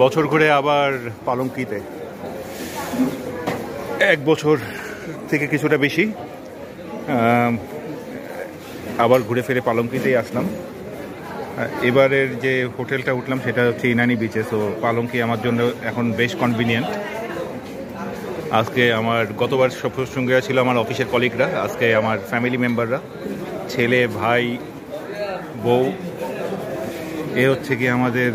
বছর ঘুরে আবার পালঙ্কিতে, 1 বছর থেকে কিছুটা বেশি আবার ঘুরে ফিরে পালঙ্কিতেই আসলাম। এবারের যে হোটেলটা উঠলাম সেটা হচ্ছে ইনানি বিচে। সো পালঙ্কি আমার জন্য এখন বেশ কনভিনিয়েন্ট। আজকে আমার গতবার সঙ্গীরা ছিল আমার অফিসের কলিগরা, আজকে আমার ফ্যামিলি মেম্বাররা, ছেলে, ভাই, বউ। এ হচ্ছে কি আমাদের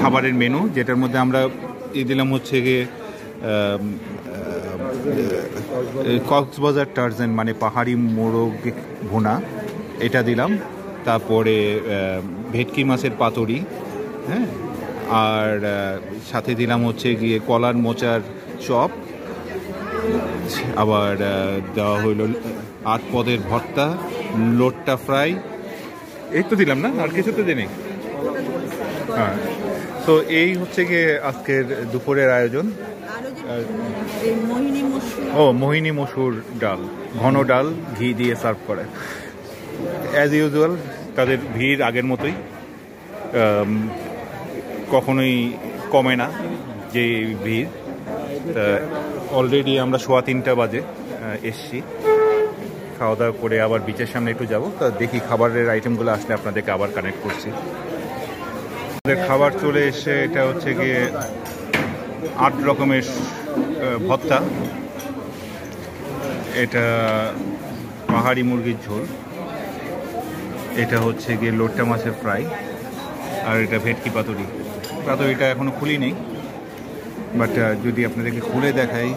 খাবারের মেনু, যেটার মধ্যে আমরা দিলাম হচ্ছে গিয়ে কক্সবাজার টার্জেন মানে পাহাড়ি মোরগ ভুনা, এটা দিলাম। তারপরে ভেটকি মাছের পাতুরি, হ্যাঁ, আর সাথে দিলাম হচ্ছে গিয়ে কলার মোচার চপ, আবার দেওয়া হইল 8 পদের ভর্তা, লোট্টা ফ্রাই। এই তো দিলাম না, আর কিছু তো দিই। হ্যাঁ, তো এই হচ্ছে গিয়ে আজকের দুপুরের আয়োজন। মোহিনী মসুর ডাল, ঘন ডাল, ঘি দিয়ে সার্ভ করে। অ্যাজ ইউজুয়াল তাদের ভিড় আগের মতোই, কখনোই কমে না যে ভিড়। তা অলরেডি আমরা 3:15 বাজে এসছি, খাওয়া দাওয়া করে আবার বিচের সামনে একটু যাব। তা দেখি খাবারের আইটেমগুলো আসলে আপনাদেরকে আবার কানেক্ট করছি। আমাদের খাবার চলে এসে, এটা হচ্ছে গিয়ে 8 রকমের ভর্তা, এটা পাহাড়ি মুরগির ঝোল, এটা হচ্ছে গিয়ে লোট্টা মাছের ফ্রাই, আর এটা ভেটকি পাতুরি। পাতুরিটা এখনো খুলি নেই, বাট যদি আপনাদেরকে খুলে দেখাই,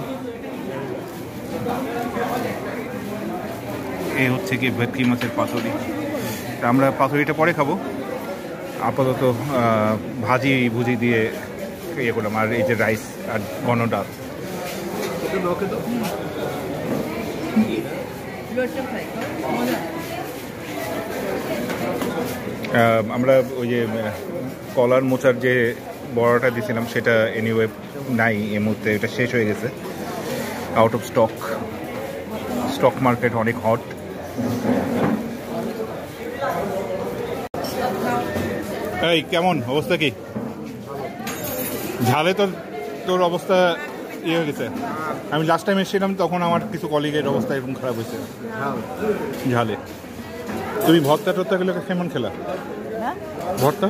এ হচ্ছে গিয়ে ভেটকি মাছের পাতুরি। আমরা পাতুরিটা পরে খাবো, আপাতত ভাজি ভুজি দিয়ে ইয়ে করলাম। আর এই যে রাইস আর ঘন ডাল। আমরা ওই যে কলার মোচার যে বড়াটা দিয়েছিলাম সেটা এনিওয়ে নাই এই মুহূর্তে, এটা শেষ হয়ে গেছে, out of stock. Stock market অনেক হট। এই কেমন অবস্থা? কি ঝালে তোর অবস্থা ইয়ে হয়ে গেছে? আমি লাস্ট টাইম এসেছিলাম তখন আমার কিছু কলিগের অবস্থা এরকম খারাপ হয়েছে ঝালে। তুমি ভর্তা টর্তা গুলো কেমন খেলা? ভর্তা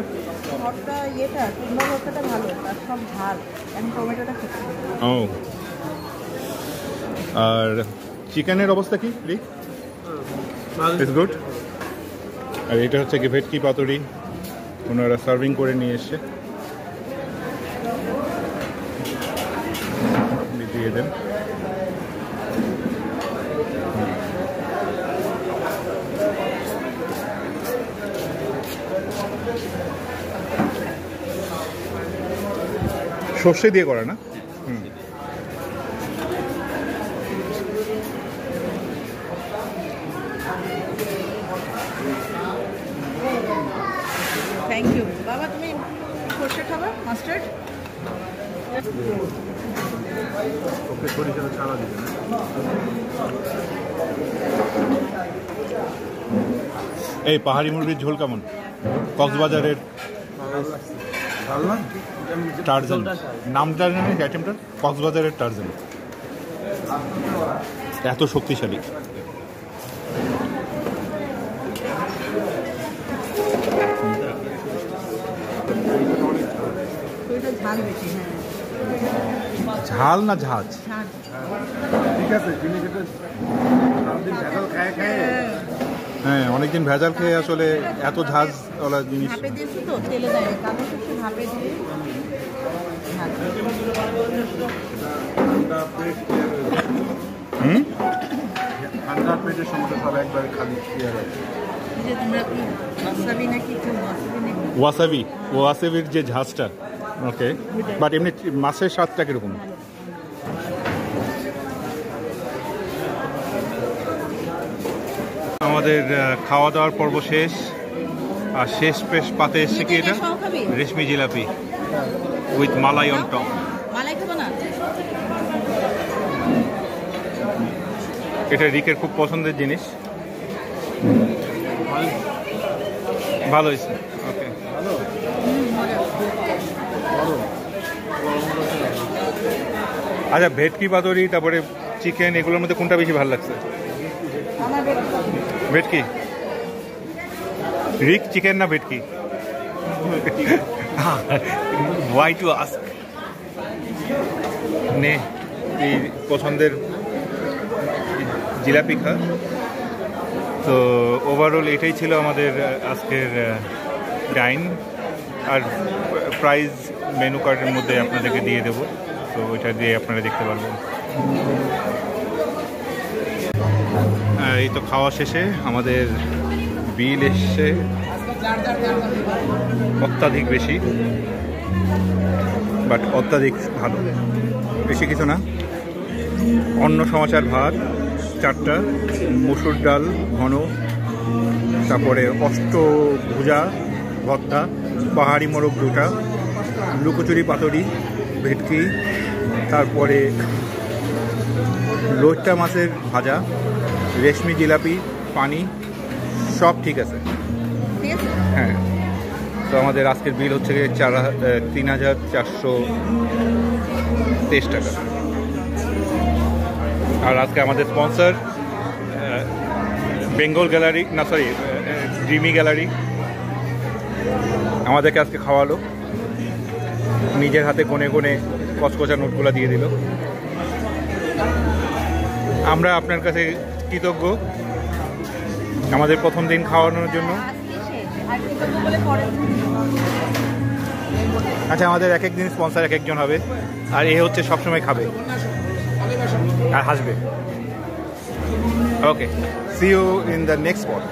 ও, আর চিকেনের অবস্থা কি? It's good. আর এটা হচ্ছে কি ভেটকি পাতুরি, ওনারা সার্ভিং করে নিয়ে এসছে, দিয়ে দেন। সর্ষে দিয়ে করে না? থ্যাংক ইউ বাবা। তুমি সর্ষে খাবা? মাস্টার্ড? এই পাহাড়ি মুরগির ঝোল কেমন? কক্সবাজারের টার্জান নামটা জানি আইটেমটার, কক্সবাজারের টার্জান, এত শক্তিশালী। ঝাল না ঝাঁজ? ঠিক আছে, হ্যাঁ, অনেকদিন ভেজাল খেয়ে আসলে এত ঝাঁজ ওলা জিনিস। ওয়াসাবি, ওয়াসাবির যে ঝাঁজটা, ওকে। বাট এমনি মাছের স্বাদটা কিরকম? আমাদের খাওয়া দাওয়ার পর্ব শেষ, আর শেষ পাতে এসছে কি এটা রেশমি jalebi with malai on top. এটা রিকের খুব পছন্দের জিনিস। ভালো হয়েছে, ওকে। আচ্ছা, ভেটকি পাতুরি তারপরে চিকেন এগুলোর মধ্যে কোনটা বেশি ভালো লাগছে? আমার ভেটকি। রিক চিকেন না ভেটকি? Why to ask. নে এই পছন্দের জিলাপি খা। তো ওভারঅল এটাই ছিল আমাদের আজকের ডাইন। আর প্রাইস মেনু কার্ডের মধ্যে আপনাদেরকে দিয়ে দেবো, তো ওইটা দিয়ে আপনারা দেখতে পারবেন। এই তো খাওয়া শেষে আমাদের বিল এসছে অত্যাধিক বেশি, বাট অত্যাধিক ভালো, বেশি কিছু না। অন্ন সমাচার ভাত 4টা, মসুর ডাল ঘন, তারপরে অষ্টভুজা ভর্তা, পাহাড়ি মোরগ 2টা, লুকোচুরি পাতুরি, ভেটকি, তারপরে লোট্টা মাছের ভাজা, রেশমি জিলাপি, পানি, সব ঠিক আছে। হ্যাঁ, তো আমাদের আজকের বিল হচ্ছে 3,423 টাকা। আর আজকে আমাদের স্পন্সর বেঙ্গল গ্যালারি, না সরি ড্রিমি গ্যালারি, আমাদেরকে আজকে খাওয়ালো, নিজের হাতে কোণে কোণে কচকচা নোটগুলো দিয়ে দিল। আমরা আপনার কাছে কৃতজ্ঞ আমাদের প্রথম দিন খাওয়ানোর জন্য। আচ্ছা, আমাদের এক এক দিন স্পন্সর এক একজন হবে, আর এ হচ্ছে সবসময় খাবে আর হাসবে। Okay, see you in the next spot.